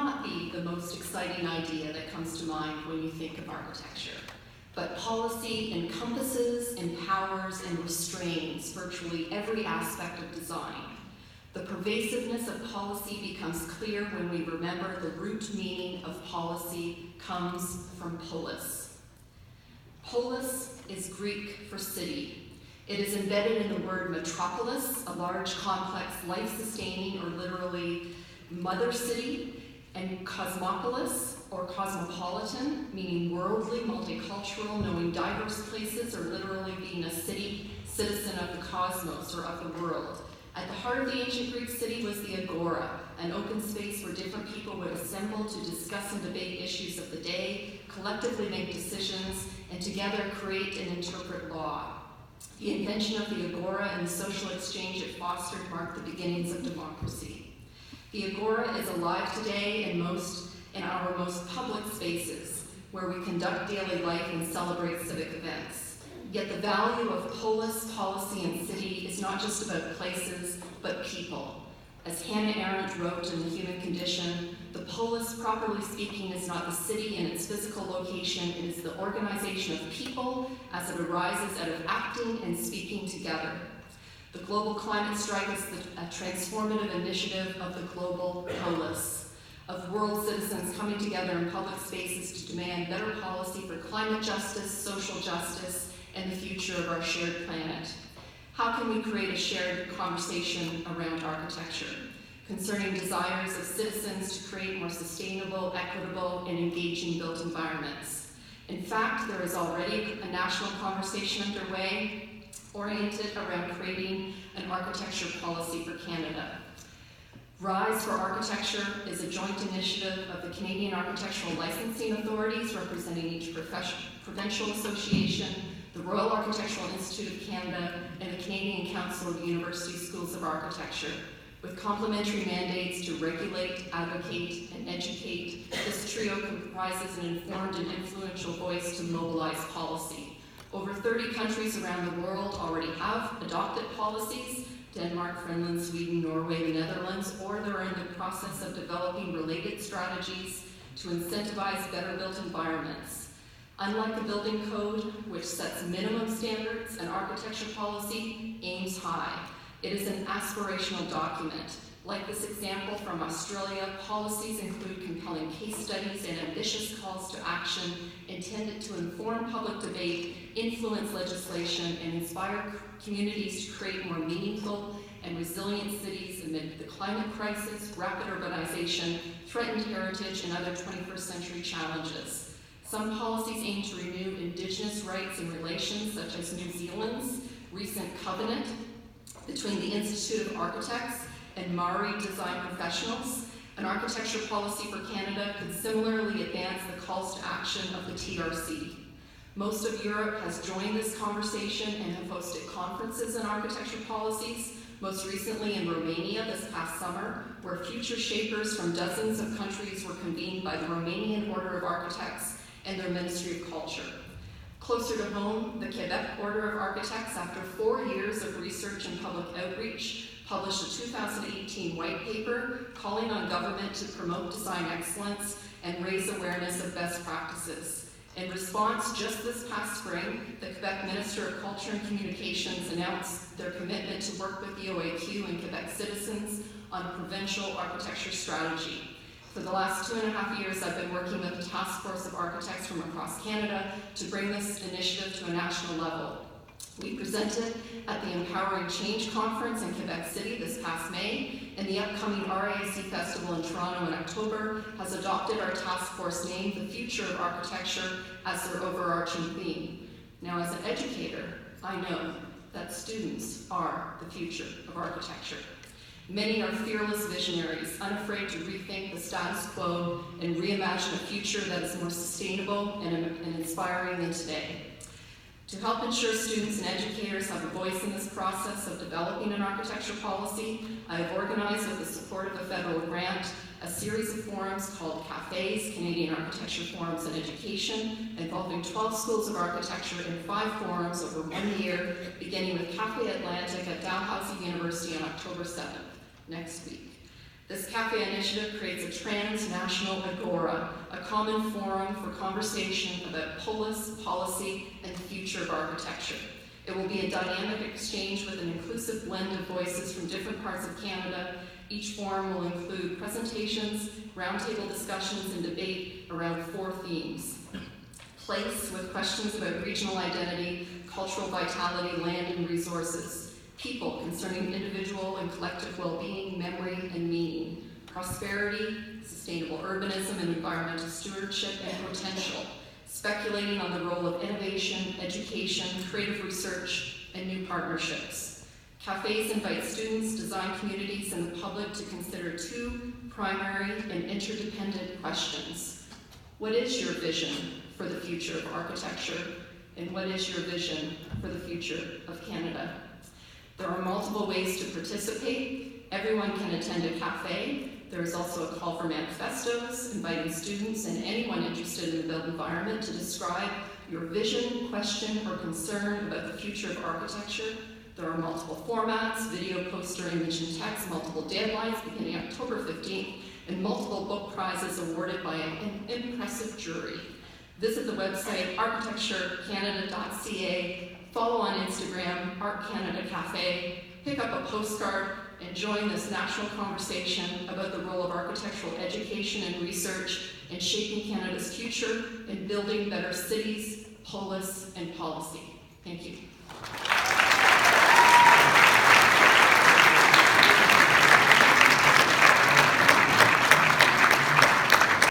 not be the most exciting idea that comes to mind when you think of architecture, but policy encompasses, empowers, and restrains virtually every aspect of design. The pervasiveness of policy becomes clear when we remember the root meaning of policy comes from polis. Polis is Greek for city. It is embedded in the word metropolis, a large, complex, life-sustaining, or literally mother city, and cosmopolis, or cosmopolitan, meaning worldly, multicultural, knowing diverse places, or literally being a city, citizen of the cosmos, or of the world. At the heart of the ancient Greek city was the agora, an open space where different people would assemble to discuss and debate issues of the day, collectively make decisions, and together create and interpret law. The invention of the agora and the social exchange it fostered marked the beginnings of democracy. The agora is alive today in our most public spaces, where we conduct daily life and celebrate civic events. Yet the value of polis, policy, and city is not just about places, but people. As Hannah Arendt wrote in The Human Condition, the polis, properly speaking, is not the city in its physical location, it is the organization of people as it arises out of acting and speaking together. The Global Climate Strike is a transformative initiative of the global polis, of world citizens coming together in public spaces to demand better policy for climate justice, social justice, and the future of our shared planet. How can we create a shared conversation around architecture concerning desires of citizens to create more sustainable, equitable, and engaging built environments? In fact, there is already a national conversation underway oriented around creating an architecture policy for Canada. Rise for Architecture is a joint initiative of the Canadian Architectural Licensing Authorities, representing each provincial association, the Royal Architectural Institute of Canada, and the Canadian Council of University Schools of Architecture, with complementary mandates to regulate, advocate, and educate. This trio comprises an informed and influential voice to mobilize policy. Over 30 countries around the world already have adopted policies: Denmark, Finland, Sweden, Norway, the Netherlands, or they're in the process of developing related strategies to incentivize better built environments. Unlike the building code, which sets minimum standards, an architecture policy aims high. It is an aspirational document. Like this example from Australia, policies include compelling case studies and ambitious calls to action intended to inform public debate, influence legislation, and inspire communities to create more meaningful and resilient cities amid the climate crisis, rapid urbanization, threatened heritage, and other 21st century challenges. Some policies aim to renew Indigenous rights and relations, such as New Zealand's recent covenant between the Institute of Architects and Maori design professionals. An architecture policy for Canada could similarly advance the calls to action of the TRC. Most of Europe has joined this conversation and have hosted conferences on architecture policies, most recently in Romania this past summer, where future shapers from dozens of countries were convened by the Romanian Order of Architects and their Ministry of Culture. Closer to home, the Quebec Order of Architects, after 4 years of research and public outreach, published a 2018 white paper calling on government to promote design excellence and raise awareness of best practices. In response, just this past spring, the Quebec Minister of Culture and Communications announced their commitment to work with the OAQ and Quebec citizens on a provincial architecture strategy. For the last 2.5 years, I've been working with a task force of architects from across Canada to bring this initiative to a national level. We presented at the Empowering Change Conference in Quebec City this past May, and the upcoming RAIC Festival in Toronto in October has adopted our task force named The Future of Architecture as their overarching theme. Now, as an educator, I know that students are the future of architecture. Many are fearless visionaries, unafraid to rethink the status quo and reimagine a future that is more sustainable and inspiring than today. To help ensure students and educators have a voice in this process of developing an architecture policy, I have organized, with the support of a federal grant, a series of forums called CAFÉs, Canadian Architecture Forums and Education, involving 12 schools of architecture in 5 forums over 1 year, beginning with Café Atlantic at Dalhousie University on October 7th, next week. This CAFÉ initiative creates a National Agora, a common forum for conversation about polis, policy, and the future of architecture. It will be a dynamic exchange with an inclusive blend of voices from different parts of Canada. Each forum will include presentations, roundtable discussions, and debate around 4 themes. Place, with questions about regional identity, cultural vitality, land and resources. People, concerning individual and collective well-being, memory, and meaning. Prosperity, sustainable urbanism and environmental stewardship, and potential. Speculating on the role of innovation, education, creative research, and new partnerships. CAFÉs invite students, design communities, and the public to consider 2 primary and interdependent questions. What is your vision for the future of architecture, and what is your vision for the future of Canada? There are multiple ways to participate. Everyone can attend a CAFÉ. There is also a call for manifestos, inviting students and anyone interested in the built environment to describe your vision, question, or concern about the future of architecture. There are multiple formats, video, poster, image, and text, multiple deadlines beginning October 15th, and multiple book prizes awarded by an impressive jury. Visit the website architecturecanada.ca, follow on Instagram, Art Canada Cafe, pick up a postcard, and join this national conversation about the role of architectural education and research in shaping Canada's future and building better cities, polis, and policy. Thank you.